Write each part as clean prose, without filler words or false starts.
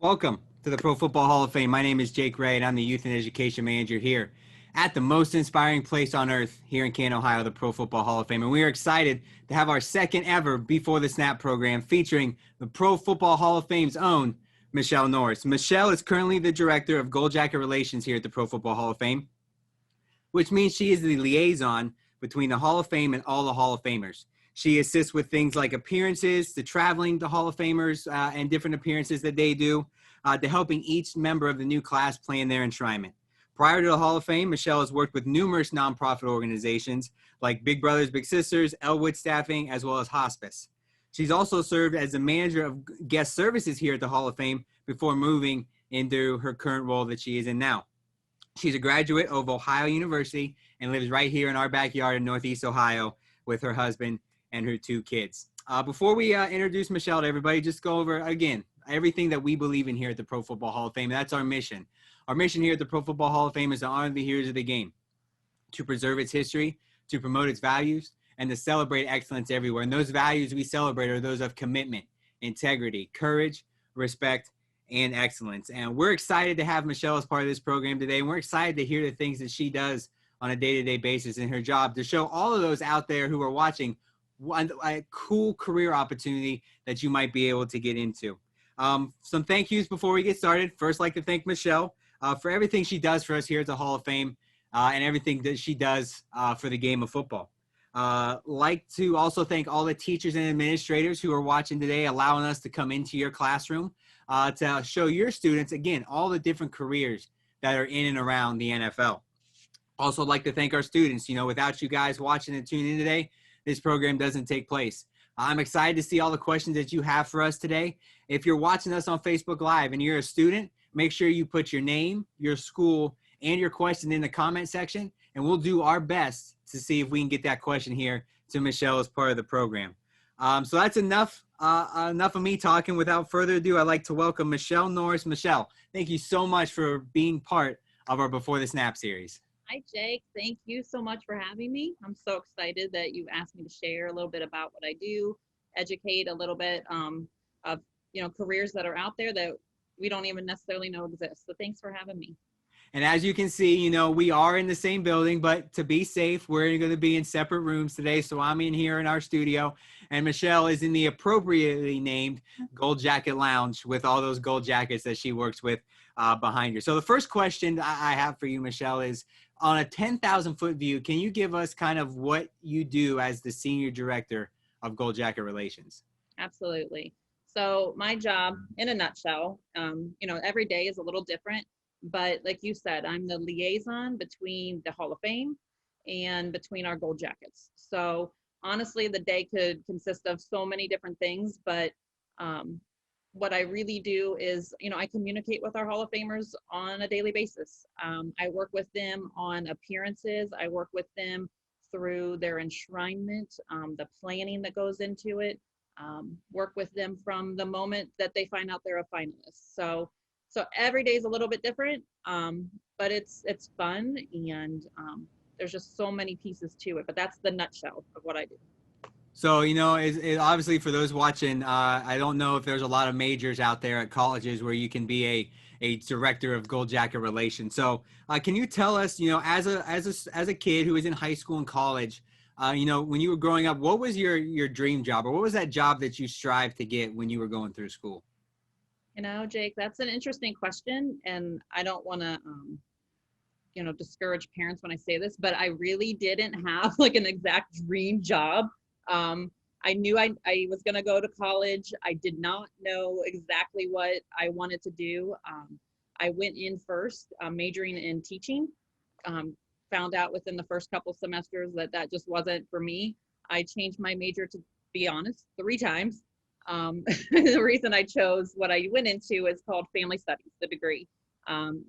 Welcome to the Pro Football Hall of Fame. My name is Jake Ray, and I'm the Youth and Education Manager here at the most inspiring place on earth here in Canton, Ohio, the Pro Football Hall of Fame. And we are excited to have our second ever Before the Snap program featuring the Pro Football Hall of Fame's own Michelle Norris. Michelle is currently the Director of Gold Jacket Relations here at the Pro Football Hall of Fame, which means she is the liaison between the Hall of Fame and all the Hall of Famers. She assists with things like appearances, to traveling to Hall of Famers and different appearances that they do, to helping each member of the new class plan their enshrinement. Prior to the Hall of Fame, Michelle has worked with numerous nonprofit organizations like Big Brothers Big Sisters, Elwood Staffing, as well as hospice. She's also served as the manager of guest services here at the Hall of Fame before moving into her current role that she is in now. She's a graduate of Ohio University and lives right here in our backyard in Northeast Ohio with her husband and her two kids. Before we introduce Michelle to everybody, just go over, again, everything that we believe in here at the Pro Football Hall of Fame. That's our mission. Our mission here at the Pro Football Hall of Fame is to honor the heroes of the game, to preserve its history, to promote its values, and to celebrate excellence everywhere. And those values we celebrate are those of commitment, integrity, courage, respect, and excellence. And we're excited to have Michelle as part of this program today. And we're excited to hear the things that she does on a day-to-day basis in her job to show all of those out there who are watching a cool career opportunity that you might be able to get into. Some thank yous before we get started. First, I'd like to thank Michelle for everything she does for us here at the Hall of Fame and everything that she does for the game of football. Like to also thank all the teachers and administrators who are watching today, allowing us to come into your classroom to show your students, again, all the different careers that are in and around the NFL. Also like to thank our students. You know, without you guys watching and tuning in today, this program doesn't take place. I'm excited to see all the questions that you have for us today. If you're watching us on Facebook Live and you're a student, make sure you put your name, your school, and your question in the comment section, and we'll do our best to see if we can get that question here to Michelle as part of the program. So that's enough of me talking. Without further ado, I'd like to welcome Michelle Norris. Michelle, thank you so much for being part of our Before the Snap series. Hi, Jake. Thank you so much for having me. I'm so excited that you asked me to share a little bit about what I do, educate a little bit of careers that are out there that we don't even necessarily know exist. So thanks for having me. And as you can see, you know, we are in the same building, but to be safe, we're going to be in separate rooms today. So I'm in here in our studio, and Michelle is in the appropriately named Gold Jacket Lounge with all those gold jackets that she works with behind her. So the first question I have for you, Michelle, is on a 10,000-foot view, can you give us kind of what you do as the Senior Director of Gold Jacket Relations? Absolutely. So my job, in a nutshell, every day is a little different. But like you said, I'm the liaison between the Hall of Fame and between our Gold Jackets. So honestly, the day could consist of so many different things, but what I really do is, I communicate with our Hall of Famers on a daily basis. I work with them on appearances. I work with them through their enshrinement, the planning that goes into it, work with them from the moment that they find out they're a finalist. So every day is a little bit different, but it's fun, and there's just so many pieces to it. But that's the nutshell of what I do. So, you know, obviously for those watching, I don't know if there's a lot of majors out there at colleges where you can be a director of Gold Jacket Relations. So can you tell us, you know, as a kid who was in high school and college, when you were growing up, what was your dream job, or what was that job that you strived to get when you were going through school? Jake, that's an interesting question, and I don't want to, discourage parents when I say this, but I really didn't have like an exact dream job. I knew I was going to go to college. I did not know exactly what I wanted to do. I went in first, majoring in teaching. Found out within the first couple semesters that just wasn't for me. I changed my major, to be honest, 3 times. The reason I chose what I went into is called family studies, the degree,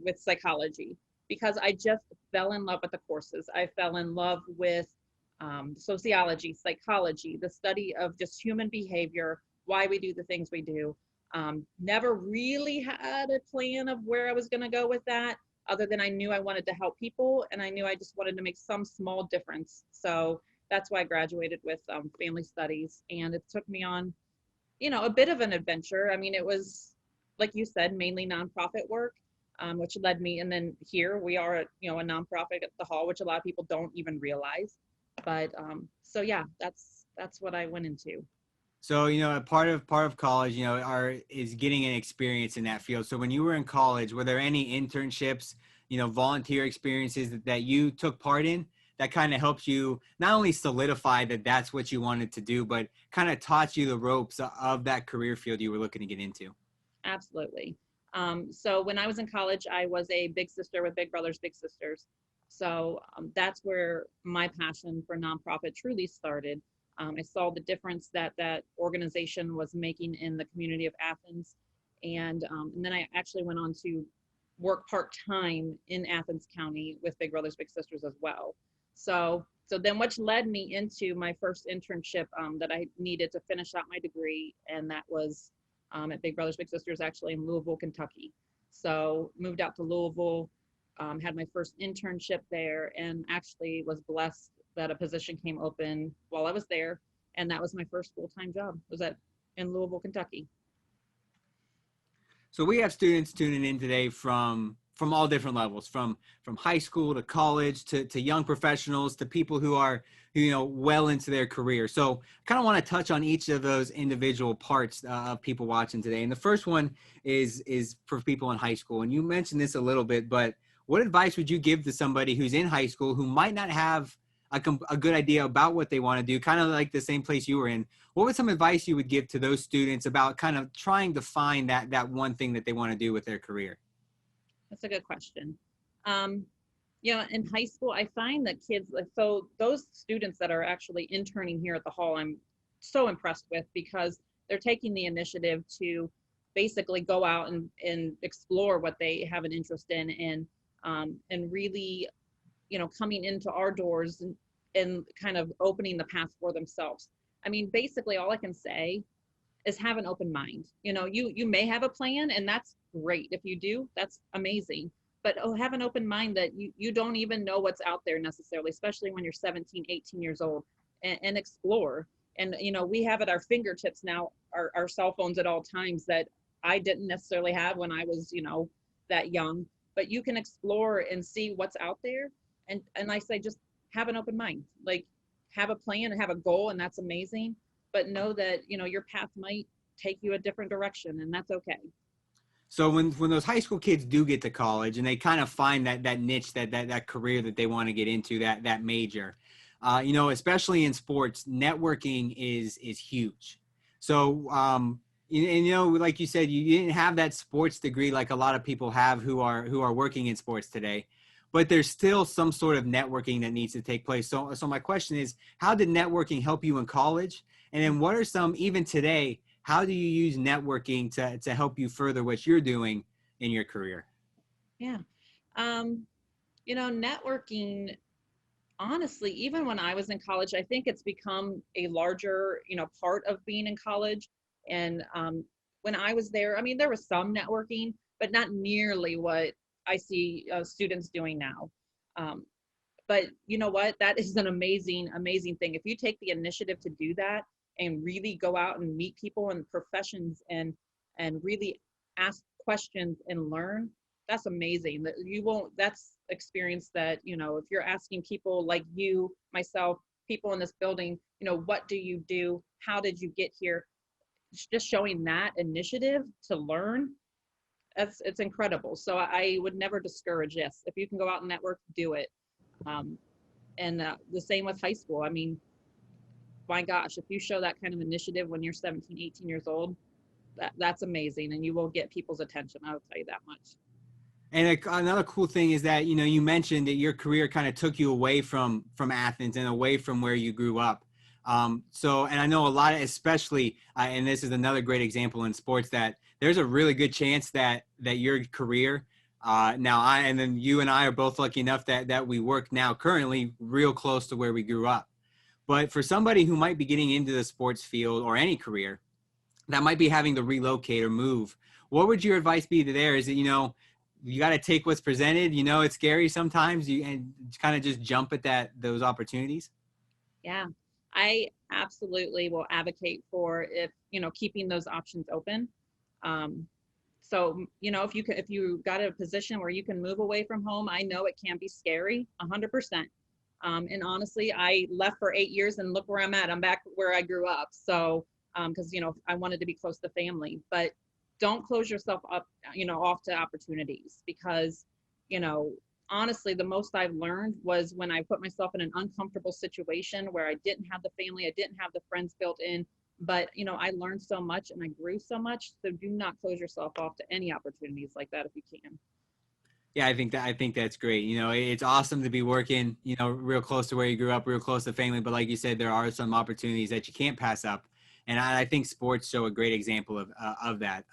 with psychology, because I just fell in love with the courses. I fell in love with sociology, psychology, the study of just human behavior, why we do the things we do. Never really had a plan of where I was going to go with that, other than I knew I wanted to help people, and I knew I just wanted to make some small difference. So that's why I graduated with family studies, and it took me on, a bit of an adventure. I mean, it was like you said, mainly nonprofit work, which led me, and then here we are, a nonprofit at the hall, which a lot of people don't even realize. But so yeah, that's what I went into. So, a part of college, is getting an experience in that field. So when you were in college, were there any internships, volunteer experiences that you took part in that kind of helped you not only solidify that that's what you wanted to do, but kind of taught you the ropes of that career field you were looking to get into? Absolutely. So when I was in college, I was a big sister with Big Brothers Big Sisters. So that's where my passion for nonprofit truly started. I saw the difference that that organization was making in the community of Athens, and then I actually went on to work part time in Athens County with Big Brothers Big Sisters as well. So then, which led me into my first internship that I needed to finish out my degree, and that was at Big Brothers Big Sisters, actually in Louisville, Kentucky. So moved out to Louisville, had my first internship there, and actually was blessed that a position came open while I was there, and that was my first full-time job. Was at in Louisville, Kentucky. So we have students tuning in today from all different levels, from high school to college to young professionals to people who are well into their career. So kind of want to touch on each of those individual parts of people watching today. And the first one is for people in high school. And you mentioned this a little bit, but what advice would you give to somebody who's in high school who might not have a good idea about what they want to do, kind of like the same place you were in? What was some advice you would give to those students about kind of trying to find that one thing that they want to do with their career? That's a good question. Um, in high school, I find that kids, like, so those students that are actually interning here at the hall, I'm so impressed with because they're taking the initiative to basically go out and explore what they have an interest in, and really, coming into our doors and kind of opening the path for themselves. I mean, basically, all I can say is have an open mind. You may have a plan, and that's great. If you do, that's amazing. But have an open mind that you don't even know what's out there necessarily, especially when you're 17, 18 years old, and explore. And we have at our fingertips now our cell phones at all times that I didn't necessarily have when I was, that young. But you can explore and see what's out there. And I say just have an open mind. Like, have a plan and have a goal, and that's amazing. But know that your path might take you a different direction, and that's okay. So when those high school kids do get to college and they kind of find that niche, that career that they want to get into, that major, especially in sports, networking is huge. So like you said, you didn't have that sports degree like a lot of people have who are working in sports today, but there's still some sort of networking that needs to take place. So my question is, how did networking help you in college? And then what are some, even today, how do you use networking to help you further what you're doing in your career? Yeah. Um, networking, honestly, even when I was in college, I think it's become a larger, part of being in college. And when I was there, I mean, there was some networking, but not nearly what I see students doing now. Um, but you know what? That is an amazing, amazing thing. If you take the initiative to do that and really go out and meet people in professions and really ask questions and learn, that's amazing. That you won't. That's experience that if you're asking people like you, myself, people in this building, what do you do? How did you get here? Just showing that initiative to learn, it's incredible. So I would never discourage. Yes, if you can go out and network, do it. Um, and the same with high school. I mean, my gosh, if you show that kind of initiative when you're 17, 18 years old, that's amazing, and you will get people's attention. I'll tell you that much. And another cool thing is that you mentioned that your career kind of took you away from Athens and away from where you grew up. And I know a lot of, especially, and this is another great example in sports, that there's a really good chance that your career, and then you and I are both lucky enough that we work now currently real close to where we grew up. But for somebody who might be getting into the sports field or any career that might be having to relocate or move, what would your advice be to there? Is it, you got to take what's presented, it's scary sometimes, and kind of just jump at those opportunities? Yeah, I absolutely will advocate for, if keeping those options open. Um, So, if you got a position where you can move away from home, I know it can be scary, 100%. And honestly, I left for 8 years and look where I'm at. I'm back where I grew up. So, because, I wanted to be close to family, but don't close yourself up, off to opportunities because, you know, honestly, the most I've learned was when I put myself in an uncomfortable situation where I didn't have the family, I didn't have the friends built in, but, I learned so much and I grew so much. So do not close yourself off to any opportunities like that if you can. Yeah, I think that's great. It's awesome to be working, real close to where you grew up, real close to family. But like you said, there are some opportunities that you can't pass up, and I think sports show a great example of that.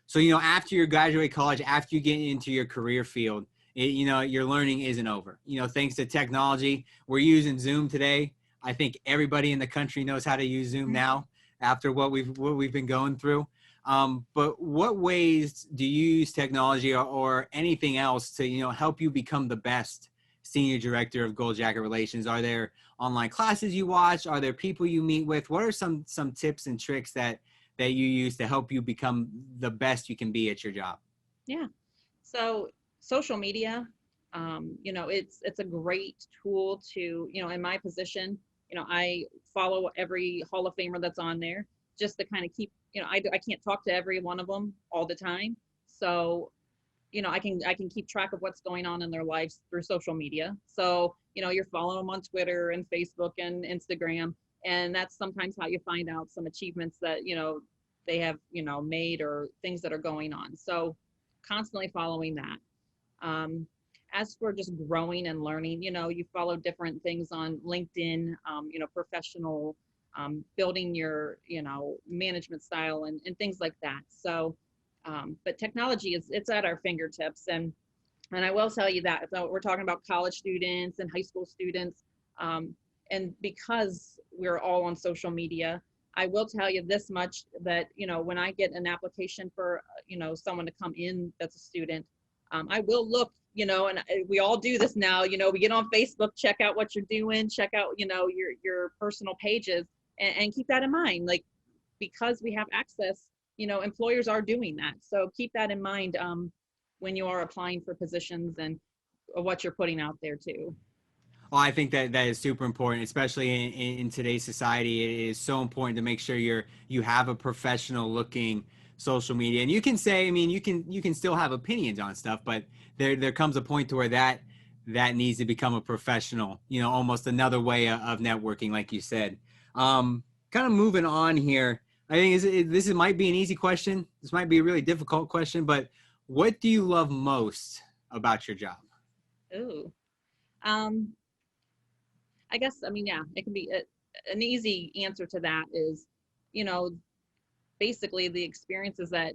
So after you graduate college, after you get into your career field, your learning isn't over. Thanks to technology, we're using Zoom today. I think everybody in the country knows how to use Zoom now after what we've been going through. But what ways do you use technology or anything else to, help you become the best senior director of Gold Jacket Relations? Are there online classes you watch? Are there people you meet with? What are some tips and tricks that you use to help you become the best you can be at your job? Yeah. So social media, it's a great tool to, in my position, I follow every Hall of Famer that's on there just to kind of keep, I can't talk to every one of them all the time. So, I can keep track of what's going on in their lives through social media. So, you're following them on Twitter and Facebook and Instagram. And that's sometimes how you find out some achievements that, they have, made or things that are going on. So constantly following that. Um, as for just growing and learning, you follow different things on LinkedIn, professional, building your, management style and things like that. So, but technology it's at our fingertips. And I will tell you that so we're talking about college students and high school students. And because we're all on social media, I will tell you this much that, when I get an application for, someone to come in that's a student, I will look, and we all do this now, we get on Facebook, check out what you're doing, check out, your personal pages and keep that in mind. Like, because we have access, employers are doing that. So keep that in mind when you are applying for positions and what you're putting out there too. Well, I think that is super important, especially in today's society. It is so important to make sure you have a professional looking social media. And you can say, I mean, you can still have opinions on stuff, but there comes a point to where that needs to become a professional, almost another way of networking, like you said. Kind of moving on here. I think this might be an easy question. This might be a really difficult question, but what do you love most about your job? Ooh. Um, I guess, I mean, yeah, it can be an easy answer to that is, you know, basically the experiences that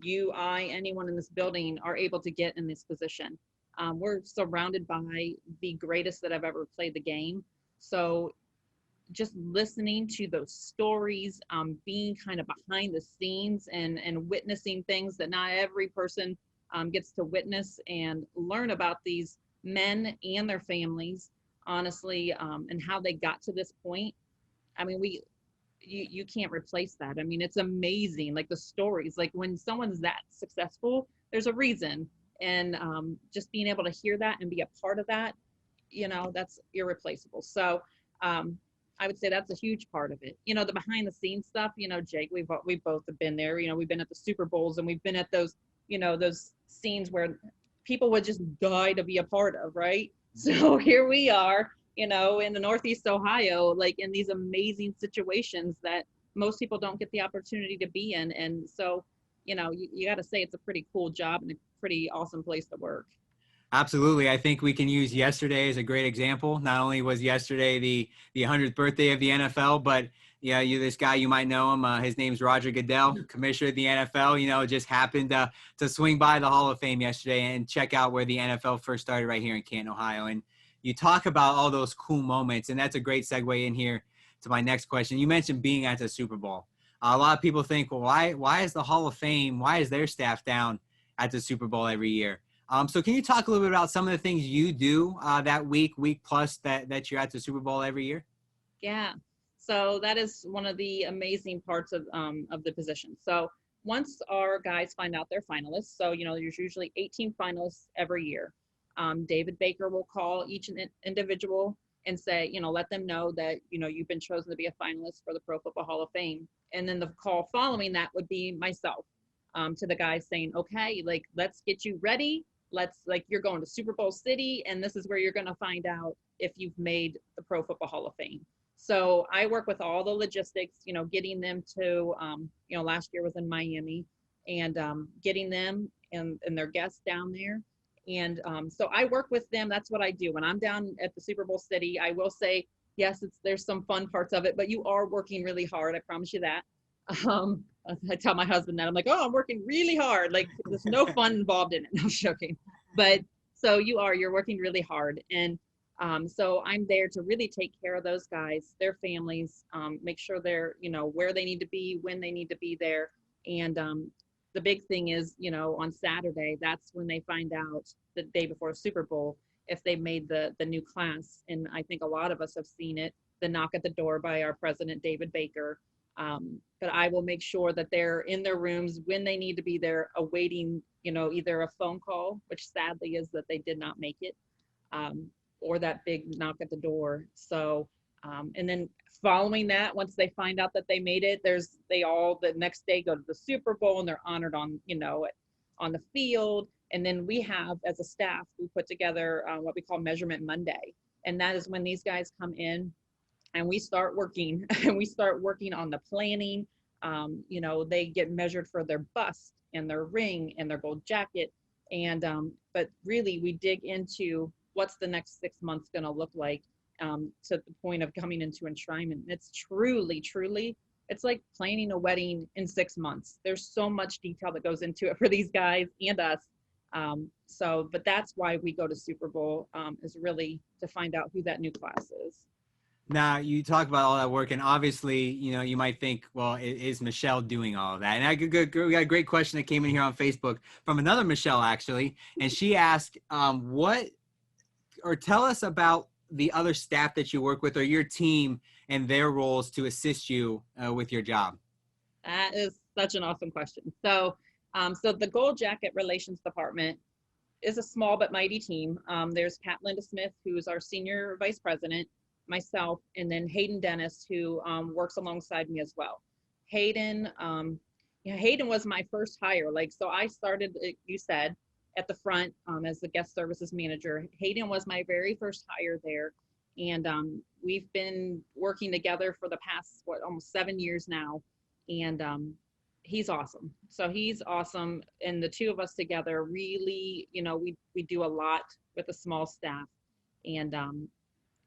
you, I, anyone in this building are able to get in this position. We're surrounded by the greatest that have ever played the game. So just listening to those stories, being kind of behind the scenes and witnessing things that not every person gets to witness and learn about these men and their families, honestly, and how they got to this point. I mean, you can't replace that. I mean, it's amazing. Like the stories, like when someone's that successful, there's a reason. And just being able to hear that and be a part of that, that's irreplaceable. So I would say that's a huge part of it. The behind the scenes stuff, Jake, we've both have been there. We've been at the Super Bowls and we've been at those, those scenes where people would just die to be a part of, right? So here we are, in the Northeast Ohio, like in these amazing situations that most people don't get the opportunity to be in. And so, you got to say it's a pretty cool job and a pretty awesome place to work. Absolutely. I think we can use yesterday as a great example. Not only was yesterday the 100th birthday of the NFL, but yeah, this guy, you might know him. His name's Roger Goodell, commissioner of the NFL, just happened to swing by the Hall of Fame yesterday and check out where the NFL first started right here in Canton, Ohio. And you talk about all those cool moments, and that's a great segue in here to my next question. You mentioned being at the Super Bowl. A lot of people think, well, why is the Hall of Fame, why is their staff down at the Super Bowl every year? So can you talk a little bit about some of the things you do that week plus that you're at the Super Bowl every year? Yeah. So that is one of the amazing parts of the position. So once our guys find out they're finalists, so there's usually 18 finalists every year. David Baker will call each individual and say, let them know that you've been chosen to be a finalist for the Pro Football Hall of Fame. And then the call following that would be myself, to the guys saying, okay, like, let's get you ready. You're going to Super Bowl City, and this is where you're going to find out if you've made the Pro Football Hall of Fame. So I work with all the logistics, getting them to, last year was in Miami, and getting them and their guests down there. And so I work with them. That's what I do. When I'm down at the Super Bowl City, I will say, yes, there's some fun parts of it, but you are working really hard. I promise you that. I tell my husband that. I'm like, oh, I'm working really hard. Like, there's no fun involved in it. No, joking. But so you're working really hard. And so I'm there to really take care of those guys, their families, make sure they're, where they need to be, when they need to be there. And the big thing is, on Saturday, that's when they find out, the day before Super Bowl, if they made the new class. And I think a lot of us have seen it, the knock at the door by our president, David Baker. But I will make sure that they're in their rooms when they need to be there, awaiting, either a phone call, which sadly is that they did not make it, or that big knock at the door. So, and then following that, once they find out that they made it, they all the next day go to the Super Bowl, and they're honored on, on the field. And then we have, as a staff, we put together what we call Measurement Monday. And that is when these guys come in and we start working and we start working on the planning. They get measured for their bust and their ring and their gold jacket. And, but really we dig into what's the next 6 months going to look like, to the point of coming into enshrinement. It's truly, it's like planning a wedding in 6 months. There's so much detail that goes into it for these guys and us. But that's why we go to Super Bowl, is really to find out who that new class is. Now, you talk about all that work, and obviously, you might think, well, is Michelle doing all of that? And we got a great question that came in here on Facebook from another Michelle, actually. And she asked, tell us about the other staff that you work with, or your team and their roles to assist you with your job. That is such an awesome question. So the Gold Jacket Relations Department is a small but mighty team. There's Pat Linda Smith, who's our Senior Vice President, myself, and then Hayden Dennis, who works alongside me as well. Hayden was my first hire. So I started, you said, at the front as the guest services manager. Hayden was my very first hire there. And we've been working together for the past, almost 7 years now. And he's awesome. So he's awesome. And the two of us together really, we do a lot with a small staff. And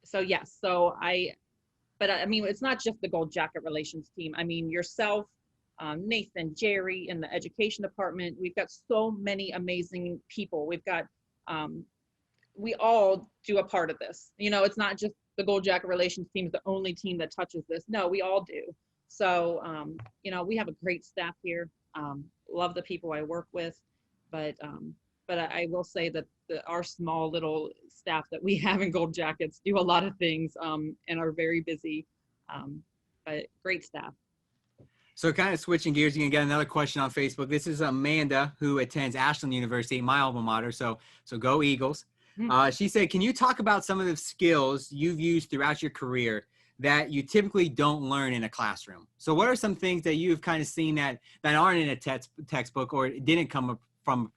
so yes, but I mean, it's not just the Gold Jacket Relations team. I mean, yourself, Nathan, Jerry in the education department. We've got so many amazing people. We've got, we all do a part of this. It's not just the Gold Jacket Relations team is the only team that touches this. No, we all do. So, we have a great staff here. Love the people I work with, but I will say that our small little staff that we have in Gold Jackets do a lot of things, and are very busy, but great staff. So kind of switching gears, you can get another question on Facebook. This is Amanda, who attends Ashland University, my alma mater. So go Eagles. She said, can you talk about some of the skills you've used throughout your career that you typically don't learn in a classroom? So what are some things that you've kind of seen that aren't in a textbook, or didn't come from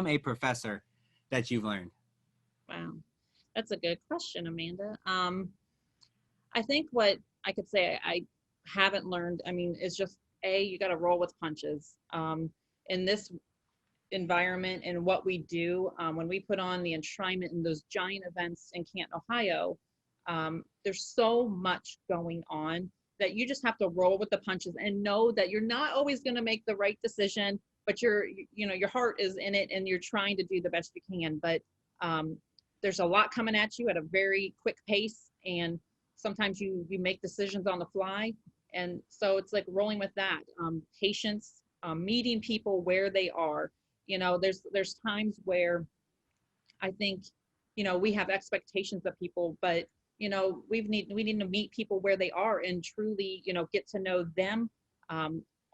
a professor that you've learned? Wow, that's a good question, Amanda. I think what I could say I haven't learned, is just you got to roll with punches. In this environment and what we do, when we put on the enshrinement and those giant events in Canton, Ohio, there's so much going on that you just have to roll with the punches and know that you're not always going to make the right decision, but your heart is in it and you're trying to do the best you can. But there's a lot coming at you at a very quick pace, and sometimes you make decisions on the fly. And so it's like rolling with that. Patience, meeting people where they are. There's times where I think, we have expectations of people, but we need to meet people where they are and truly, get to know them.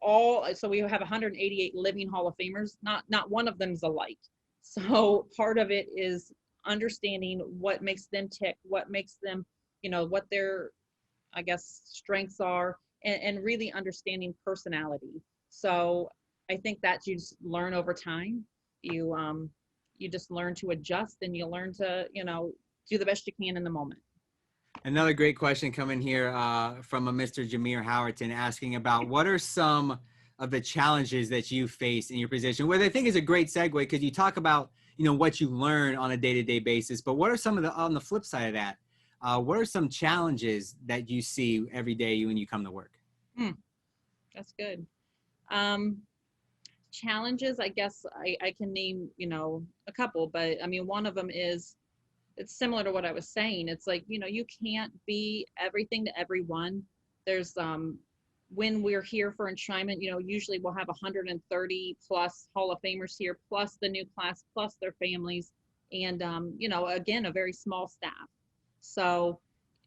so we have 188 living Hall of Famers. Not one of them is alike. So part of it is understanding what makes them tick, what makes them, what their, I guess, strengths are, and really understanding personality. So I think that you just learn over time. You just learn to adjust, and you learn to, do the best you can in the moment. Another great question coming here from a Mr. Jameer Howerton asking about what are some of the challenges that you face in your position, which I think is a great segue because you talk about, what you learn on a day-to-day basis, but what are some of on the flip side of that? What are some challenges that you see every day when you come to work? That's good. Challenges, I guess I can name, a couple, but I mean, one of them is, it's similar to what I was saying. It's like, you can't be everything to everyone. There's, when we're here for enshrinement, usually we'll have 130 plus Hall of Famers here, plus the new class, plus their families. And, again, a very small staff. So,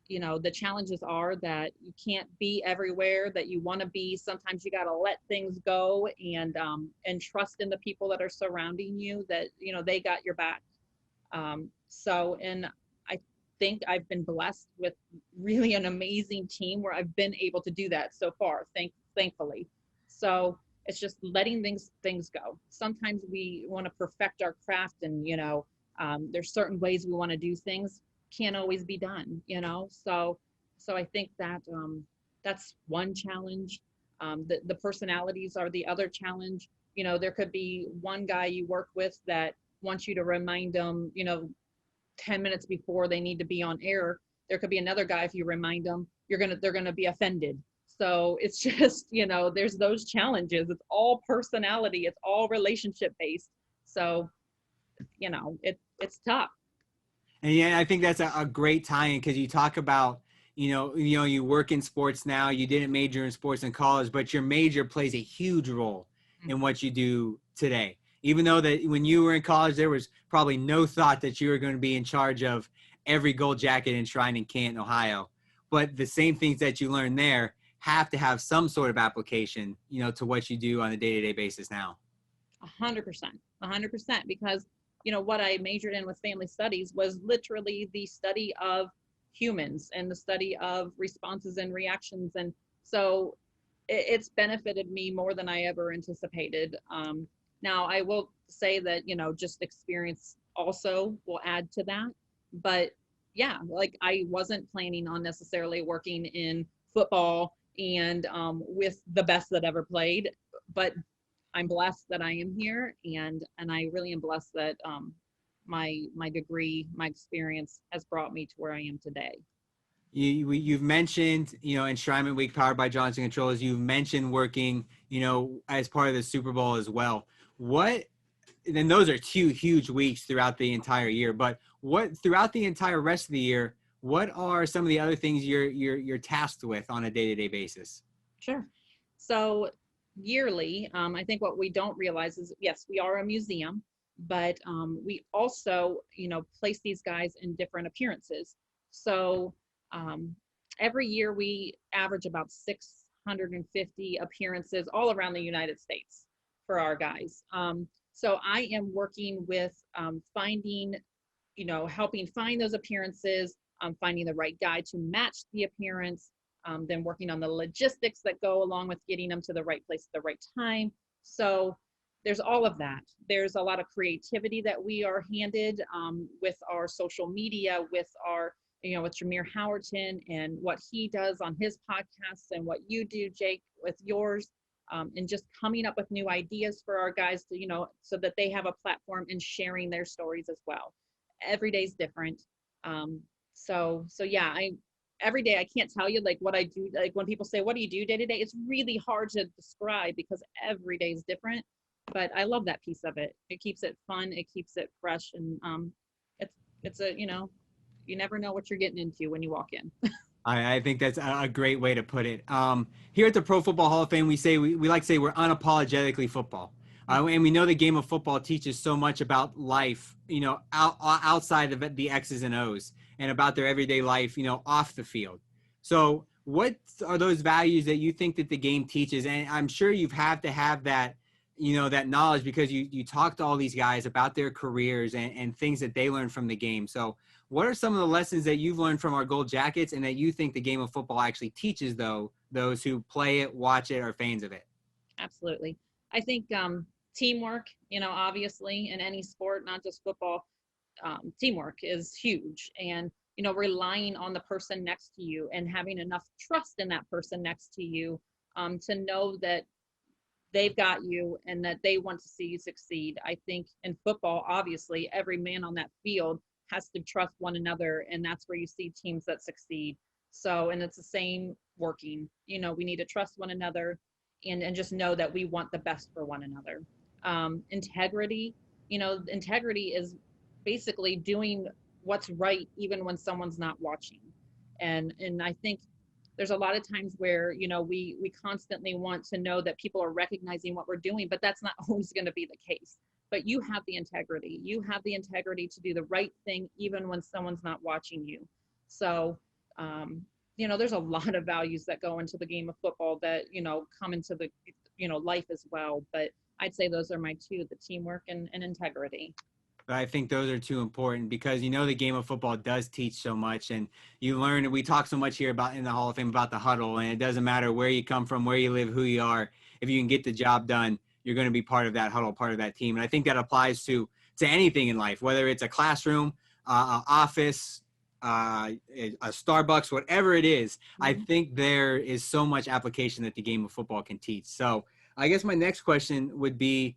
the challenges are that you can't be everywhere that you want to be. Sometimes you got to let things go and trust in the people that are surrounding you, that, they got your back. And I think I've been blessed with really an amazing team where I've been able to do that so far, thankfully. So it's just letting things go. Sometimes we want to perfect our craft, and, there's certain ways we want to do things, can't always be done, So I think that, that's one challenge. The personalities are the other challenge. There could be one guy you work with that wants you to remind them, 10 minutes before they need to be on air. There could be another guy, if you remind them, they're gonna be offended. So it's just, there's those challenges. It's all personality. It's all relationship based. So, it's tough. And yeah, I think that's a great tie-in because you talk about, you work in sports now. You didn't major in sports in college, but your major plays a huge role in what you do today. Even though that when you were in college, there was probably no thought that you were going to be in charge of every gold jacket enshrined in Canton, Ohio. But the same things that you learn there have to have some sort of application, to what you do on a day-to-day basis now. 100%, because, what I majored in with family studies was literally the study of humans and the study of responses and reactions. And so it's benefited me more than I ever anticipated. Now, I will say that, just experience also will add to that. But yeah, like I wasn't planning on necessarily working in football and with the best that ever played. But I'm blessed that I am here, and I really am blessed that my degree, my experience has brought me to where I am today. You've mentioned, Enshrinement Week powered by Johnson Controls. You've mentioned working, as part of the Super Bowl as well. And those are two huge weeks throughout the entire year, but throughout the entire rest of the year, what are some of the other things you're tasked with on a day-to-day basis? Sure. So yearly, I think what we don't realize is, yes, we are a museum, but we also, place these guys in different appearances. So every year we average about 650 appearances all around the United States for our guys. So I am working with finding, helping find those appearances, finding the right guy to match the appearance, then working on the logistics that go along with getting them to the right place at the right time. So there's all of that. There's a lot of creativity that we are handed with our social media, with our, with Jameer Howerton and what he does on his podcasts, and what you do, Jake, with yours. And just coming up with new ideas for our guys to, so that they have a platform and sharing their stories as well. Every day's different. So yeah, every day I can't tell you like what I do. Like when people say, what do you do day to day? It's really hard to describe because every day is different, but I love that piece of it. It keeps it fun. It keeps it fresh. And it's a, you never know what you're getting into when you walk in. I think that's a great way to put it. Here at the Pro Football Hall of Fame, we like to say we're unapologetically football. And we know the game of football teaches so much about life, outside of the X's and O's, and about their everyday life, off the field. So what are those values that you think that the game teaches? And I'm sure you've have to have that, that knowledge, because you talk to all these guys about their careers and things that they learned from the game. So what are some of the lessons that you've learned from our Gold Jackets and that you think the game of football actually teaches, though, those who play it, watch it, are fans of it? Absolutely. I think teamwork, obviously in any sport, not just football, teamwork is huge. And, relying on the person next to you and having enough trust in that person next to you to know that they've got you and that they want to see you succeed. I think in football, obviously, every man on that field has to trust one another, and that's where you see teams that succeed. So, and it's the same working. We need to trust one another and just know that we want the best for one another. Integrity, integrity is basically doing what's right even when someone's not watching. And I think there's a lot of times where we constantly want to know that people are recognizing what we're doing, but that's not always going to be the case. But you have the integrity to do the right thing even when someone's not watching you. So there's a lot of values that go into the game of football that come into the life as well. But I'd say those are my two: the teamwork and integrity. But I think those are too important, because the game of football does teach so much, and you learn. We talk so much here about in the Hall of Fame about the huddle, and it doesn't matter where you come from, where you live, who you are. If you can get the job done, you're going to be part of that huddle, part of that team. And I think that applies to anything in life, whether it's a classroom, an office, a Starbucks, whatever it is. I think there is so much application that the game of football can teach. So I guess my next question would be,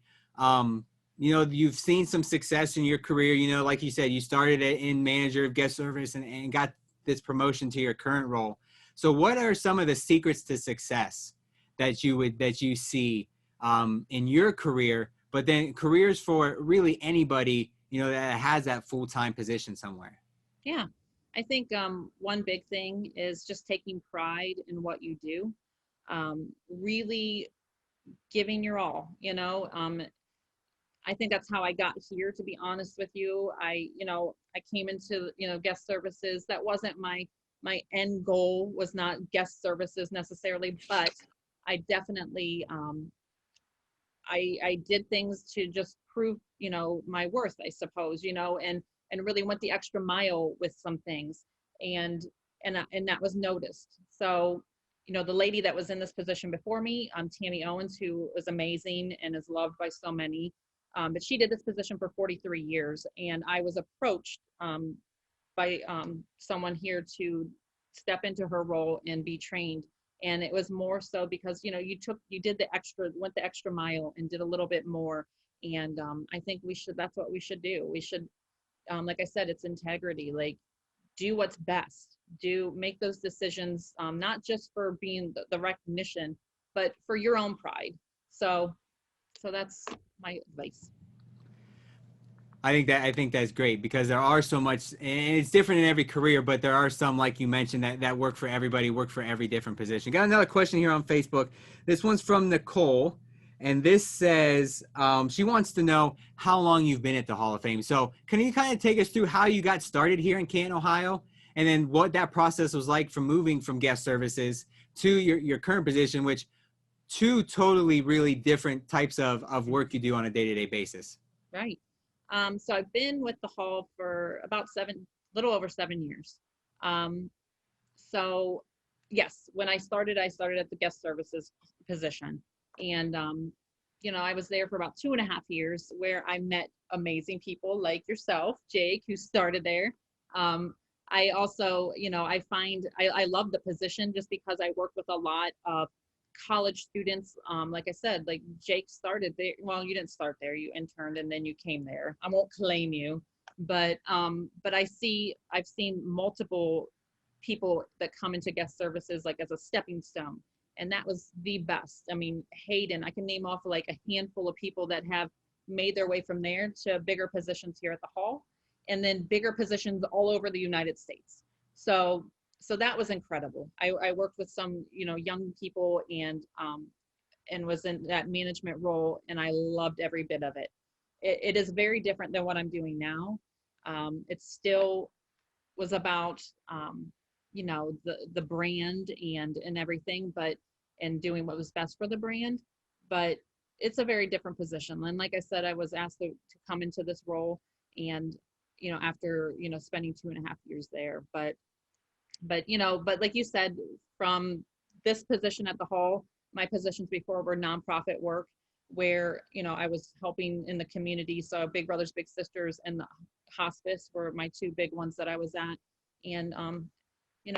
you've seen some success in your career. Like you said, you started in manager of guest service and got this promotion to your current role. So what are some of the secrets to success that you see in your career, but then careers for really anybody, that has that full-time position somewhere? Yeah. I think one big thing is just taking pride in what you do, really giving your all. I think that's how I got here, to be honest with you. I came into, guest services. That wasn't my end goal, was not guest services necessarily, but I definitely, I did things to just prove, my worth, I suppose, and really went the extra mile with some things. And, and that was noticed. So, the lady that was in this position before me, Tammy Owens, who was amazing and is loved by so many, but she did this position for 43 years. And I was approached by someone here to step into her role and be trained. And it was more so because, you did went the extra mile and did a little bit more. And I think that's what we should do. We should, like I said, it's integrity. Like, do what's best. Make those decisions, not just for being the recognition, but for your own pride. So that's my advice. I think that's great, because there are so much, and it's different in every career, but there are some, like you mentioned, that work for everybody, work for every different position. Got another question here on Facebook. This one's from Nicole, and this says she wants to know how long you've been at the Hall of Fame. So can you kind of take us through how you got started here in Canton, Ohio, and then what that process was like from moving from guest services to your current position, which two totally really different types of work you do on a day-to-day basis. Right. So I've been with the Hall for about little over 7 years. So yes, when I started at the guest services position. And, I was there for about 2.5 years, where I met amazing people like yourself, Jake, who started there. I also, I love the position just because I work with a lot of college students. Like I said, like Jake started there. Well, you didn't start there, you interned and then you came there. I won't claim you, but I've seen multiple people that come into guest services like as a stepping stone, and that was the best. I mean, Hayden, I can name off like a handful of people that have made their way from there to bigger positions here at the Hall, and then bigger positions all over the United States. So that was incredible. I worked with some, young people and was in that management role, and I loved every bit of it. It is very different than what I'm doing now. It still was about, the brand and everything, but and doing what was best for the brand. But it's a very different position. And like I said, I was asked to come into this role, and after spending 2.5 years there. But like you said, from this position at the hall, my positions before were nonprofit work, where I was helping in the community. So Big Brothers Big Sisters and the hospice were my two big ones that I was at. And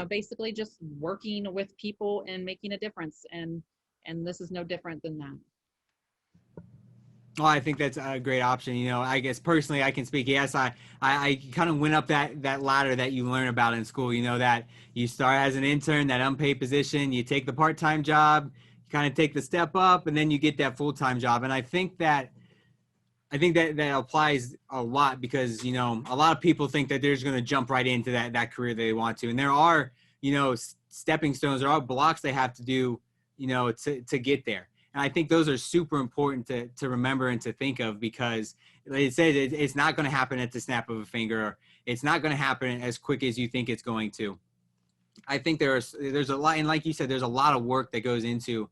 basically just working with people and making a difference. And this is no different than that. Well, I think that's a great option. I guess personally I can speak. Yes, I kind of went up that ladder that you learn about in school. That you start as an intern, that unpaid position, you take the part-time job, you kind of take the step up, and then you get that full-time job. And I think that applies a lot because, a lot of people think that they're just going to jump right into that career they want to. And there are, stepping stones, there are blocks they have to do, to get there. And I think those are super important to remember and to think of, because like it says, it's not going to happen at the snap of a finger. It's not going to happen as quick as you think it's going to. I think there's a lot, and like you said, there's a lot of work that goes into,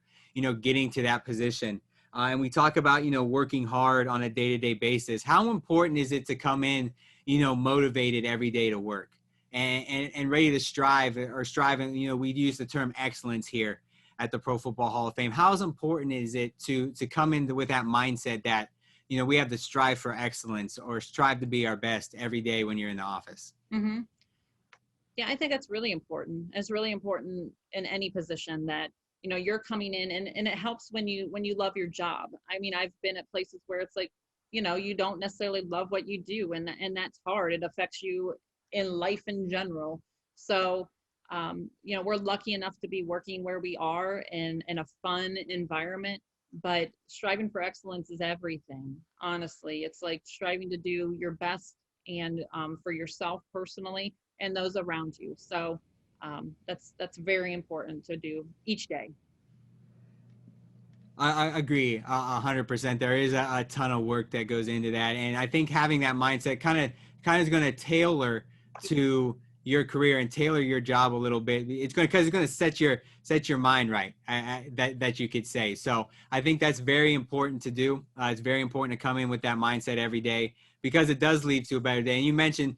getting to that position. And we talk about, working hard on a day-to-day basis. How important is it to come in, motivated every day to work and ready to strive, and, we use the term excellence here at the Pro Football Hall of Fame. How important is it to come in with that mindset that, we have to strive for excellence or strive to be our best every day when you're in the office? Mm-hmm. Yeah, I think that's really important. It's really important in any position that, you're coming in, and it helps when you love your job. I mean, I've been at places where it's like, you don't necessarily love what you do, and that's hard. It affects you in life in general. So, we're lucky enough to be working where we are in a fun environment, but striving for excellence is everything. Honestly, it's like striving to do your best and for yourself personally and those around you. So that's very important to do each day. I agree 100%. There is a ton of work that goes into that, and I think having that mindset kind of is going to tailor to your career and tailor your job a little bit. It's going to set your mind right. That you could say. So I think that's very important to do. It's very important to come in with that mindset every day, because it does lead to a better day. And you mentioned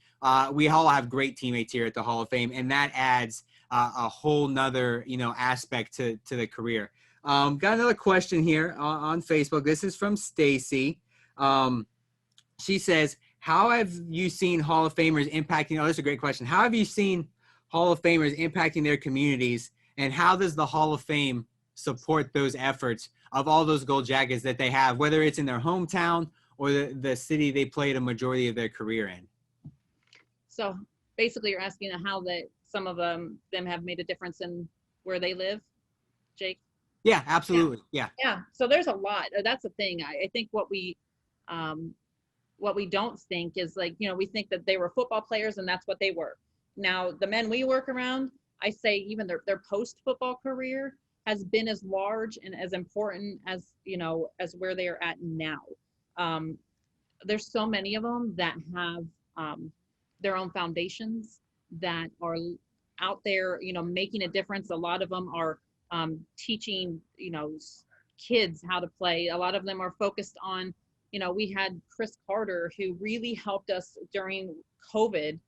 we all have great teammates here at the Hall of Fame, and that adds a whole nother aspect to the career. Got another question here on Facebook. This is from Stacy. She says, how have you seen Hall of Famers impacting? Oh, that's a great question. How have you seen Hall of Famers impacting their communities, and how does the Hall of Fame support those efforts of all those gold jackets that they have, whether it's in their hometown or the city they played a majority of their career in? So basically you're asking how that some of them have made a difference in where they live, Jake? Yeah, absolutely. Yeah. So there's a lot. That's the thing. I think what we don't think is, like, we think that they were football players and that's what they were. Now, the men we work around, I say even their post-football career has been as large and as important as, as where they are at now. There's so many of them that have their own foundations that are out there, making a difference. A lot of them are teaching, kids how to play. A lot of them are focused on, we had Chris Carter, who really helped us during COVID,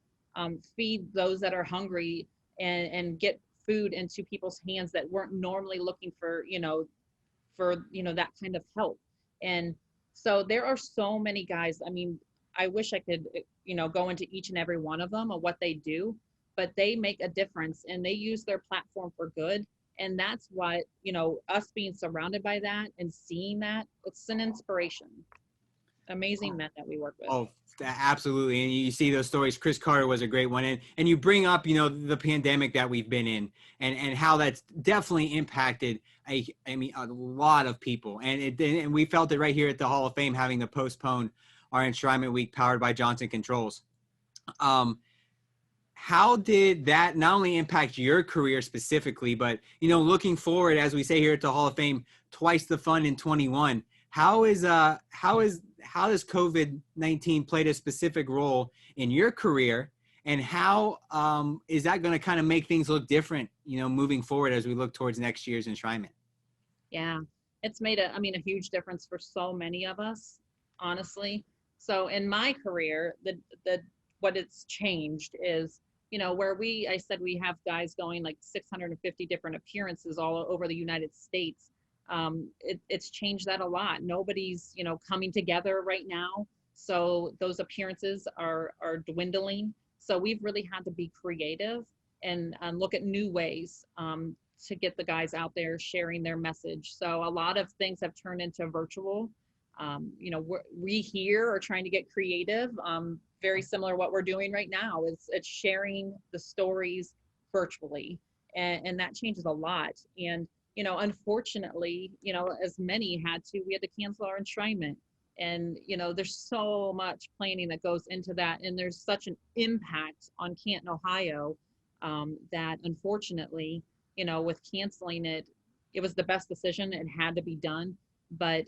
feed those that are hungry and get food into people's hands that weren't normally looking for, that kind of help. And so there are so many guys. I mean, I wish I could, go into each and every one of them of what they do, but they make a difference and they use their platform for good. And that's what, us being surrounded by that and seeing that, it's an inspiration. Amazing men that we work with. Oh, absolutely. And you see those stories. Chris Carter was a great one. And you bring up, the pandemic that we've been in and how that's definitely impacted a lot of people. And we felt it right here at the Hall of Fame, having to postpone our enshrinement week powered by Johnson Controls. How did that not only impact your career specifically, but, looking forward, as we say here at the Hall of Fame, twice the fun in 21, how does COVID-19 played a specific role in your career? And how is that going to kind of make things look different, moving forward as we look towards next year's enshrinement? Yeah, it's made a huge difference for so many of us, honestly. So in my career, the what it's changed is, where I said we have guys going like 650 different appearances all over the United States. It's changed that a lot. Nobody's, coming together right now. So those appearances are dwindling. So we've really had to be creative and look at new ways to get the guys out there sharing their message. So a lot of things have turned into virtual. We here are trying to get creative. Very similar to what we're doing right now. It's sharing the stories virtually, and that changes a lot. And unfortunately, as many we had to cancel our enshrinement. And there's so much planning that goes into that, and there's such an impact on Canton, Ohio, that unfortunately, with canceling it, it was the best decision. It had to be done, but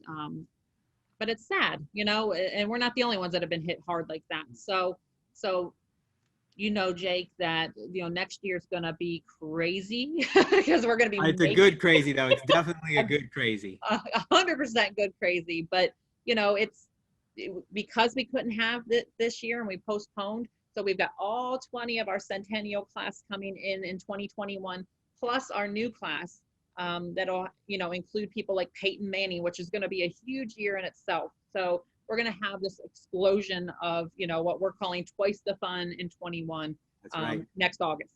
it's sad, and we're not the only ones that have been hit hard like that. So, Jake, that next year's gonna be crazy because we're gonna be. It's a good crazy though. It's definitely a good crazy. 100% good crazy, but because we couldn't have it this year and we postponed. So we've got all 20 of our centennial class coming in 2021, plus our new class that'll include people like Peyton Manning, which is going to be a huge year in itself. So we're going to have this explosion of what we're calling twice the fun in 21. That's right. Next August.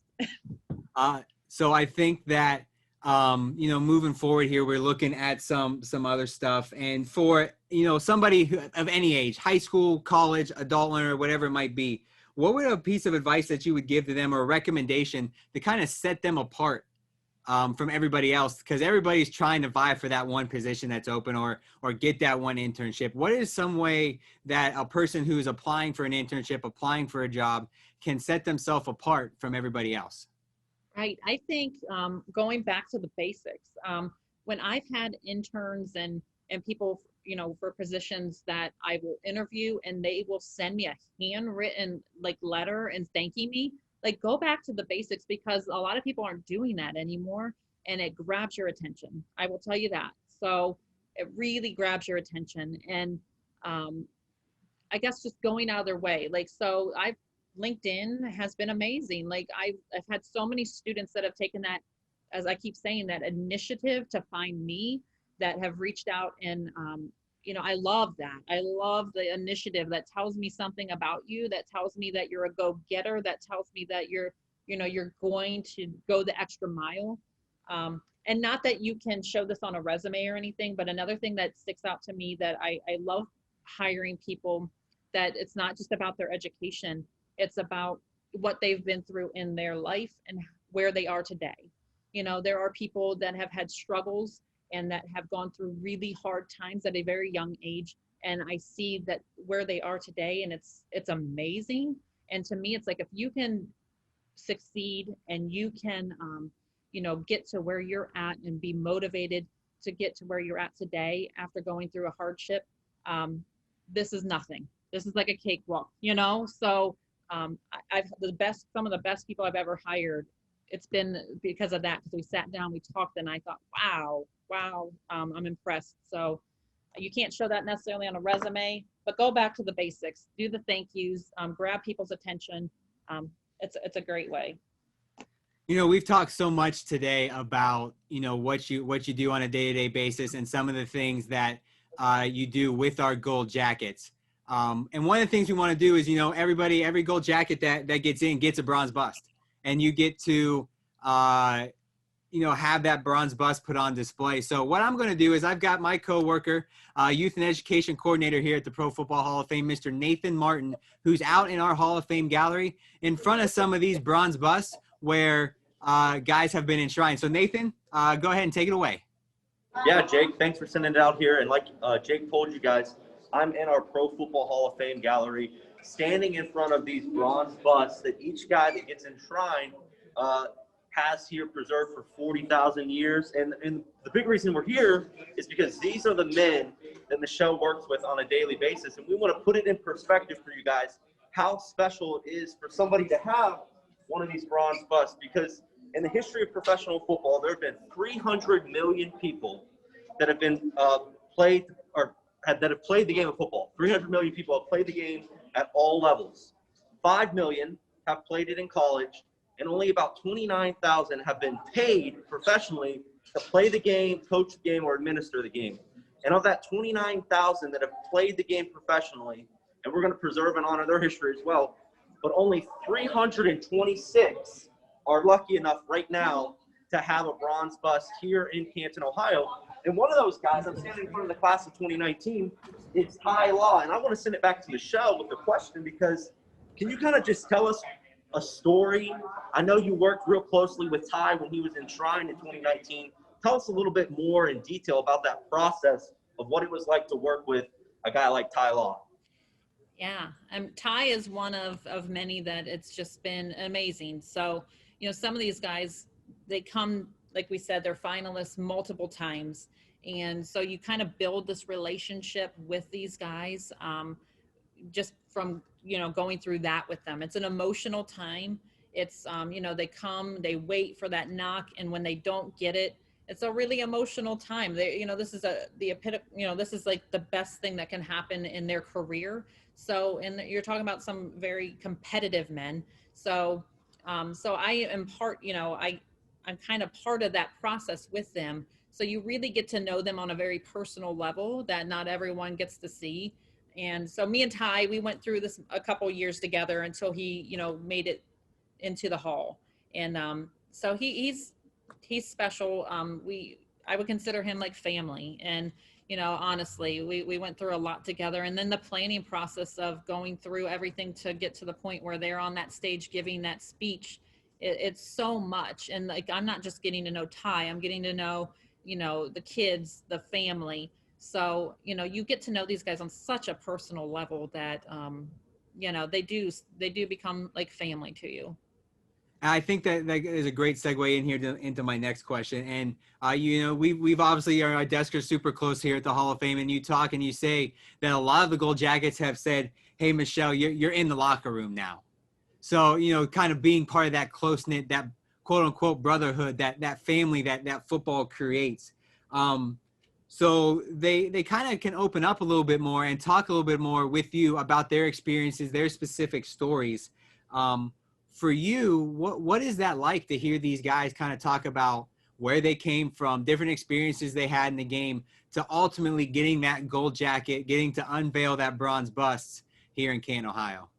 So I think that moving forward here, we're looking at some other stuff. And for somebody of any age, high school, college, adult learner, whatever it might be, what would a piece of advice that you would give to them, or a recommendation to kind of set them apart from everybody else? Because everybody's trying to vie for that one position that's open, or get that one internship. What is some way that a person who's applying for an internship, applying for a job, can set themselves apart from everybody else? Right. I think going back to the basics, when I've had interns and people, for positions that I will interview, and they will send me a handwritten letter and thanking me, go back to the basics, because a lot of people aren't doing that anymore, and it grabs your attention. I will tell you that. So it really grabs your attention. And I guess just going out of their way. So LinkedIn has been amazing. I've had so many students that have taken that, as I keep saying, that initiative to find me, that have reached out. And I love that. I love the initiative that tells me something about you, that tells me that you're a go-getter, that tells me that you're going to go the extra mile. And not that you can show this on a resume or anything, but another thing that sticks out to me, that I love hiring people, that it's not just about their education. It's about what they've been through in their life and where they are today. There are people that have had struggles and that have gone through really hard times at a very young age. And I see that where they are today, and it's amazing. And to me, it's like, if you can succeed and you can, get to where you're at and be motivated to get to where you're at today after going through a hardship, this is nothing. This is like a cakewalk, So I've some of the best people I've ever hired. It's been because of that, because we sat down, we talked, and I thought, wow, I'm impressed. So you can't show that necessarily on a resume, but go back to the basics, do the thank yous, grab people's attention. It's a great way. We've talked so much today about, what you do on a day-to-day basis, and some of the things that you do with our gold jackets. And one of the things we want to do is, every gold jacket that gets in gets a bronze bust, and you get to, have that bronze bust put on display. So what I'm going to do is, I've got my coworker, youth and education coordinator here at the Pro Football Hall of Fame, Mr. Nathan Martin, who's out in our Hall of Fame gallery in front of some of these bronze busts where guys have been enshrined. So Nathan, go ahead and take it away. Yeah, Jake, thanks for sending it out here. And like Jake told you guys, I'm in our Pro Football Hall of Fame gallery, standing in front of these bronze busts that each guy that gets enshrined has here preserved for 40,000 years. And the big reason we're here is because these are the men that Michelle works with on a daily basis. And we want to put it in perspective for you guys, how special it is for somebody to have one of these bronze busts, because in the history of professional football, there have been 300 million people that have been played or that have played the game of football. 300 million people have played the game at all levels. 5 million have played it in college, and only about 29,000 have been paid professionally to play the game, coach the game, or administer the game. And of that 29,000 that have played the game professionally, and we're going to preserve and honor their history as well, but only 326 are lucky enough right now to have a bronze bust here in Canton, Ohio. And one of those guys, I'm standing in front of the class of 2019, is Ty Law. And I want to send it back to Michelle with the question, because can you kind of just tell us a story? I know you worked real closely with Ty when he was in Shrine in 2019. Tell us a little bit more in detail about that process of what it was like to work with a guy like Ty Law. Yeah, Ty is one of many that it's just been amazing. So, some of these guys, they come, like we said, they're finalists multiple times. And so you kind of build this relationship with these guys just from, going through that with them. It's an emotional time. It's, they come, they wait for that knock. And when they don't get it, it's a really emotional time. This is this is like the best thing that can happen in their career. So, and you're talking about some very competitive men. So, so I am part, I'm kind of part of that process with them. So you really get to know them on a very personal level that not everyone gets to see. And so me and Ty, we went through this a couple years together until he, made it into the Hall. And so he's special. I would consider him like family. And honestly, we went through a lot together. And then the planning process of going through everything to get to the point where they're on that stage giving that speech, it's so much. And like, I'm not just getting to know Ty, I'm getting to know, the kids, the family. So, you get to know these guys on such a personal level that, they do become like family to you. I think that is a great segue in here into my next question. And we've obviously, our desks are super close here at the Hall of Fame, and you talk and you say that a lot of the Gold Jackets have said, "Hey, Michelle, you're in the locker room now." So kind of being part of that close knit, that quote unquote brotherhood, that family that football creates. So they kind of can open up a little bit more and talk a little bit more with you about their experiences, their specific stories. For you, what is that like to hear these guys kind of talk about where they came from, different experiences they had in the game, to ultimately getting that gold jacket, getting to unveil that bronze bust here in Canton, Ohio?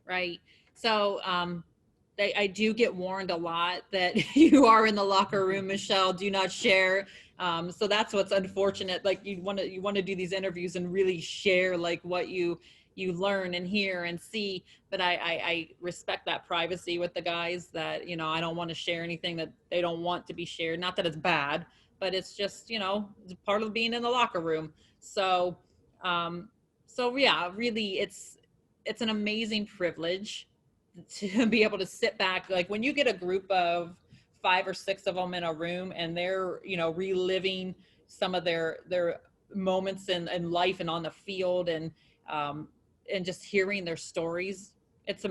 Right. So I do get warned a lot that you are in the locker room, Michelle, do not share. So that's what's unfortunate. Like you want to do these interviews and really share like what you learn and hear and see. But I respect that privacy with the guys that, I don't want to share anything that they don't want to be shared. Not that it's bad, but it's just, it's part of being in the locker room. So, so yeah, really it's an amazing privilege to be able to sit back. Like when you get a group of 5 or 6 of them in a room and they're, reliving some of their moments in life and on the field and just hearing their stories, it's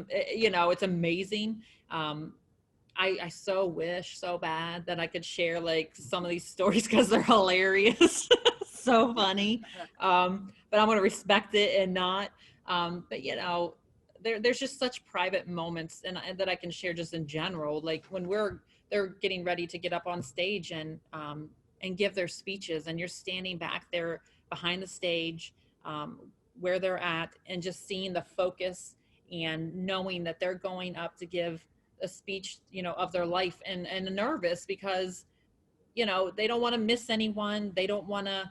amazing. I so wish so bad that I could share like some of these stories because they're hilarious. So funny. But I'm going to respect it and not. But there's just such private moments and that I can share just in general. Like when they're getting ready to get up on stage and give their speeches, and you're standing back there behind the stage, where they're at, and just seeing the focus and knowing that they're going up to give a speech, of their life, and nervous because, they don't want to miss anyone. They don't want to,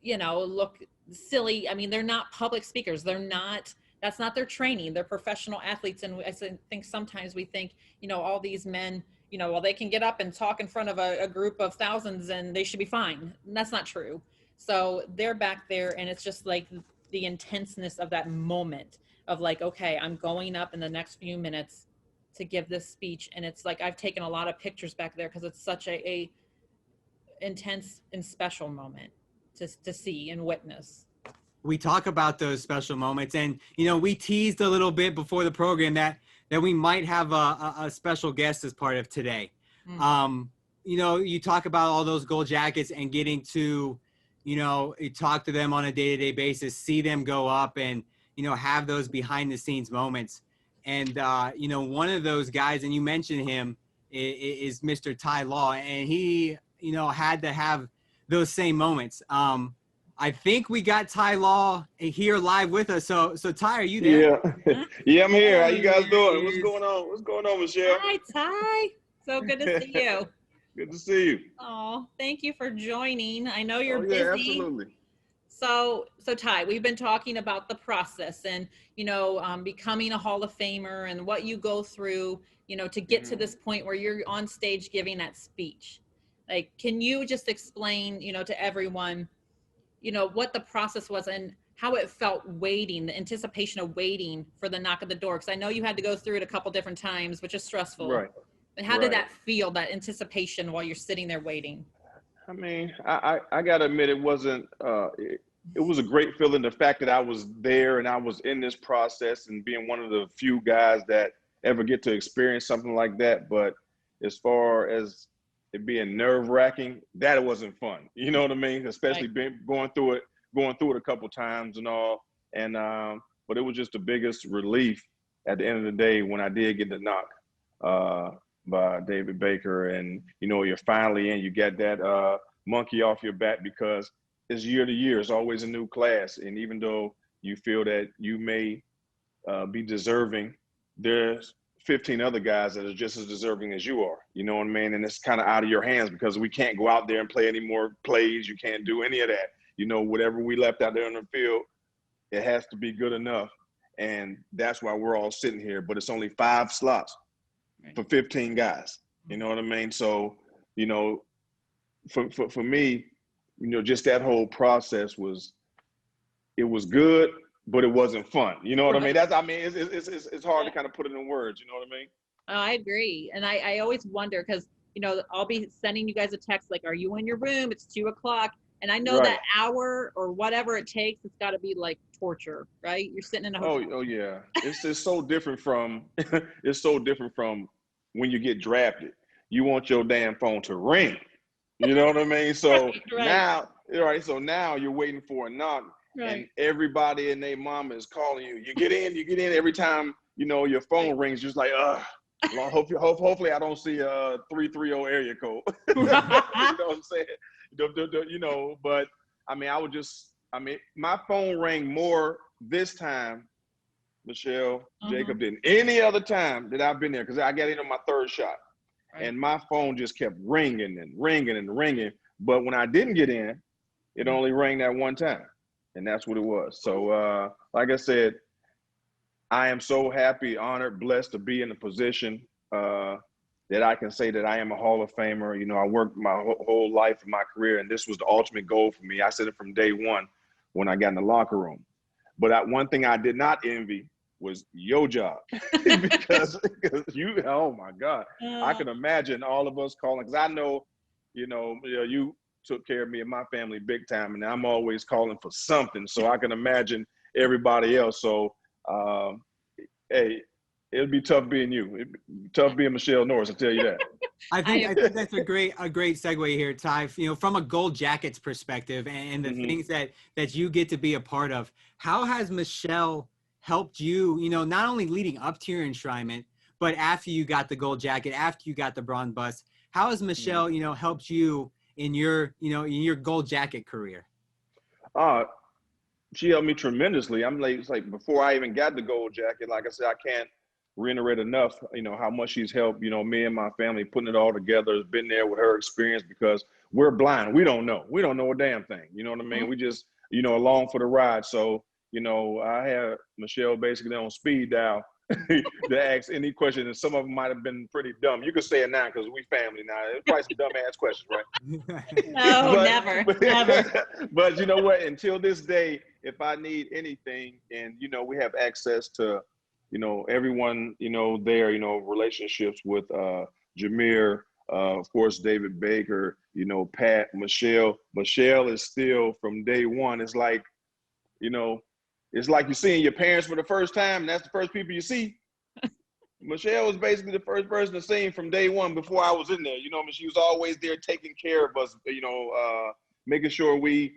look silly. I mean, they're not public speakers. That's not their training. They're professional athletes. And I think sometimes we think, all these men, well, they can get up and talk in front of a group of thousands and they should be fine. And that's not true. So they're back there, and it's just like the intenseness of that moment of like, okay, I'm going up in the next few minutes to give this speech. And it's like, I've taken a lot of pictures back there because it's such a intense and special moment to see and witness. we talk about those special moments, and we teased a little bit before the program that we might have a special guest as part of today. You talk about all those gold jackets and getting to you talk to them on a day-to-day basis, see them go up, and have those behind the scenes moments. And one of those guys, and you mentioned him, is Mr. Ty Law, and he had to have those same moments. I think we got Ty Law here live with us. So Ty, are you there? Yeah, yeah, I'm here. How you guys There doing? he What's is. going on? What's going on, Michelle? Hi, Ty. So good to see you. Good to see you. Oh, thank you for joining. I know you're Oh, yeah, busy. absolutely. So Ty, we've been talking about the process and, becoming a Hall of Famer and what you go through, to get to this point where you're on stage giving that speech. Like, can you just explain, to everyone, what the process was and how it felt waiting, the anticipation of waiting for the knock at the door? Because I know you had to go through it a couple different times, which is stressful. Right. But how did that feel, that anticipation while you're sitting there waiting? I mean, I gotta admit, it wasn't. It was a great feeling. The fact that I was there and I was in this process and being one of the few guys that ever get to experience something like that. But as far as it being nerve-wracking, that it wasn't fun. You know what I mean? Especially going through it a couple times and all. And but it was just the biggest relief at the end of the day when I did get the knock by David Baker, and you're finally in. You get that monkey off your back, because it's year to year. It's always a new class, and even though you feel that you may be deserving, there's 15 other guys that are just as deserving as you are. You know what I mean? And it's kind of out of your hands because we can't go out there and play any more plays. You can't do any of that. Whatever we left out there on the field, it has to be good enough. And that's why we're all sitting here. But it's only 5 slots for 15 guys. You know what I mean? So, for me, just that whole process was good, but it wasn't fun. You know what I mean? It's hard to kind of put it in words. You know what I mean? Oh, I agree. And I always wonder, because, I'll be sending you guys a text like, are you in your room? It's 2:00. And I know that hour or whatever it takes, it's got to be like torture, right? You're sitting in a hotel. Oh yeah. It's so different from when you get drafted. You want your damn phone to ring. You know what I mean? So now you're waiting for a knock, and everybody and their mama is calling you. You get in. Every time your phone rings, just like, hopefully I don't see a 330 area code. You know what I'm saying? But my phone rang more this time, Michelle, Jacob, than any other time that I've been there, because I got in on my 3rd shot. And my phone just kept ringing and ringing and ringing. But when I didn't get in, it only rang that one time. And that's what it was. So, like I said, I am so happy, honored, blessed to be in a position that I can say that I am a Hall of Famer. I worked my whole life and my career, and this was the ultimate goal for me. I said it from day one when I got in the locker room. But one thing I did not envy was your job, because you, oh my God, I can imagine all of us calling, because I know, you took care of me and my family big time, and I'm always calling for something. So I can imagine everybody else. So, hey, it'd be tough being you. It'd be tough being Michelle Norris, I'll tell you that. I think that's a great segue here, Ty. From a gold jackets perspective and the things that you get to be a part of, how has Michelle helped you, not only leading up to your enshrinement, but after you got the gold jacket, after you got the bronze bust? How has Michelle, helped you in your, in your gold jacket career? She helped me tremendously. It's like before I even got the gold jacket, like I said, I can't reiterate enough, how much she's helped, me and my family putting it all together. Has been there with her experience, because we're blind. We don't know a damn thing. You know what I mean? We just, along for the ride. So, I had Michelle basically on speed dial to ask any question, and some of them might have been pretty dumb. You could say it now because we family now. It's probably some dumb ass questions, right? No, never. But you know what? Until this day, if I need anything, and we have access to, everyone, there, relationships with Jameer, of course, David Baker, Pat, Michelle. Michelle is still from day one. It's like You know, it's like you're seeing your parents for the first time, and that's the first people you see. Michelle was basically the first person to see from day one before I was in there. You know, I mean, she was always there taking care of us, you know, making sure we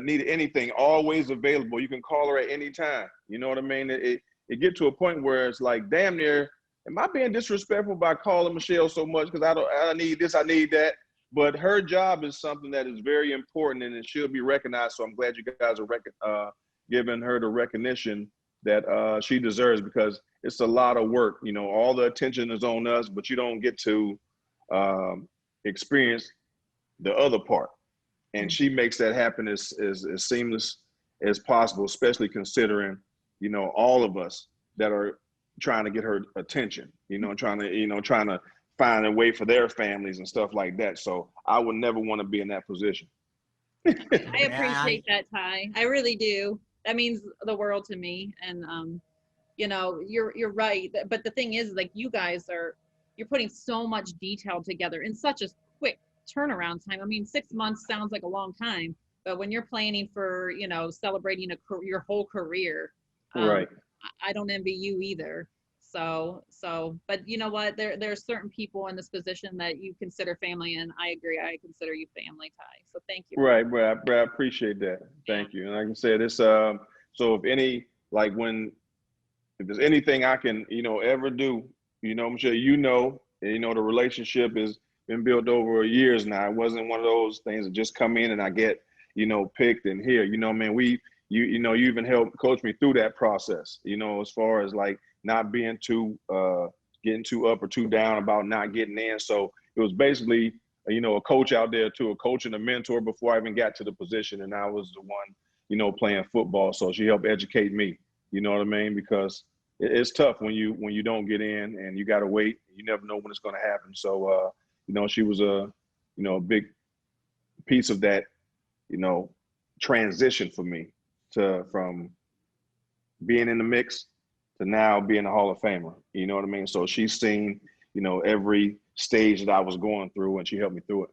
needed anything, always available. You can call her at any time. You know what I mean? It get to a point where it's like, damn near, am I being disrespectful by calling Michelle so much? Because I need this, I need that. But her job is something that is very important and it should be recognized. So I'm glad you guys are giving her the recognition that she deserves, because it's a lot of work. You know, all the attention is on us, but you don't get to experience the other part. And she makes that happen as seamless as possible, especially considering, you know, all of us that are trying to get her attention, you know, trying to find a way for their families and stuff like that. So I would never want to be in that position. I appreciate that, Ty. I really do. That means the world to me. And, you know, you're right. But the thing is, like, you guys you're putting so much detail together in such a quick turnaround time. I mean, 6 months sounds like a long time, but when you're planning for, you know, celebrating your whole career, right. I don't envy you either. So, but you know what? There are certain people in this position that you consider family, and I agree. I consider you family, Ty. So thank you. Right, Brad. I appreciate that. Thank you. And like I said, it's so if there's anything I can, you know, ever do, you know, I'm sure you know, the relationship has been built over years now. It wasn't one of those things that just come in and I get, you know, picked and here, you know, man, you know, you even helped coach me through that process, you know, as far as like not being getting too up or too down about not getting in. So it was basically, you know, a coach out there too, a coach and a mentor before I even got to the position. And I was the one, you know, playing football. So she helped educate me, you know what I mean? Because it's tough when you don't get in and you got to wait. You never know when it's going to happen. So, you know, she was a big piece of that, you know, transition for me from being in the mix to now being a Hall of Famer. You know what I mean? So she's seen, you know, every stage that I was going through, and she helped me through it.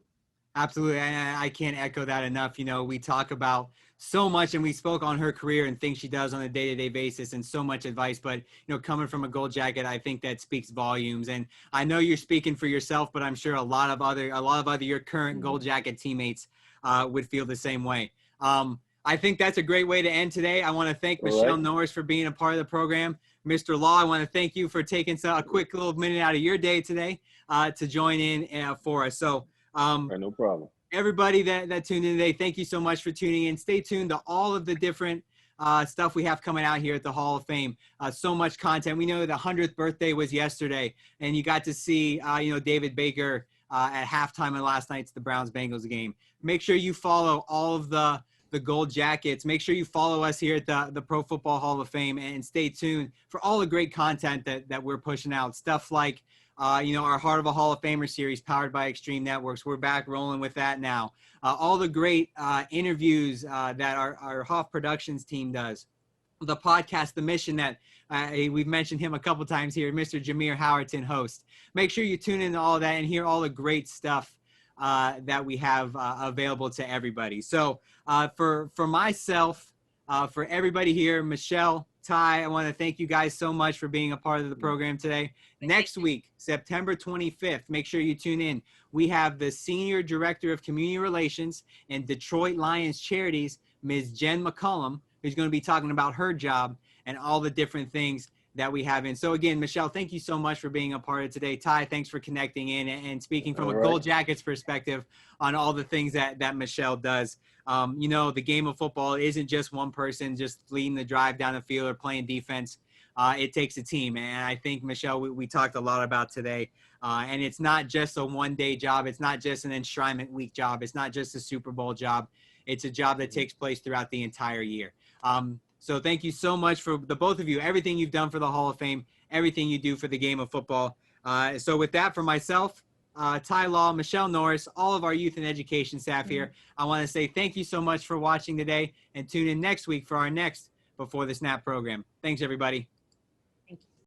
Absolutely. And I can't echo that enough. You know, we talk about so much and we spoke on her career and things she does on a day-to-day basis and so much advice, but, you know, coming from a Gold Jacket, I think that speaks volumes. And I know you're speaking for yourself, but I'm sure a lot of other your current Gold Jacket teammates would feel the same way. I think that's a great way to end today. I want to thank Michelle Norris for being a part of the program. Mr. Law, I want to thank you for taking a quick little minute out of your day today to join in for us. So, right, no problem. Everybody that tuned in today, thank you so much for tuning in. Stay tuned to all of the different stuff we have coming out here at the Hall of Fame. So much content. We know the 100th birthday was yesterday, and you got to see, you know, David Baker at halftime of last night's the Browns-Bengals game. Make sure you follow all of the Gold Jackets. Make sure you follow us here at the Pro Football Hall of Fame, and stay tuned for all the great content that we're pushing out. Stuff like, you know, our Heart of a Hall of Famer series powered by Extreme Networks. We're back rolling with that now. All the great interviews that our Hoff Productions team does. The podcast, The Mission, that we've mentioned him a couple times here, Mr. Jameer Howerton host. Make sure you tune in to all that and hear all the great stuff that we have available to everybody. So for myself, for everybody here, Michelle, Ty, I want to thank you guys so much for being a part of the program today. Next week, September 25th, make sure you tune in. We have the Senior Director of Community Relations and Detroit Lions Charities, Ms. Jen McCullum, who's going to be talking about her job and all the different things that we have in. So again, Michelle, thank you so much for being a part of today. Ty, thanks for connecting in and speaking from a Gold Jackets perspective on all the things that Michelle does. You know, the game of football isn't just one person just leading the drive down the field or playing defense. It takes a team. And I think, Michelle, we talked a lot about today. And it's not just a one-day job. It's not just an enshrinement week job. It's not just a Super Bowl job. It's a job that takes place throughout the entire year. So thank you so much for the both of you, everything you've done for the Hall of Fame, everything you do for the game of football. So with that, for myself, Ty Law, Michelle Norris, all of our youth and education staff here, I want to say thank you so much for watching today, and tune in next week for our next Before the Snap program. Thanks, everybody.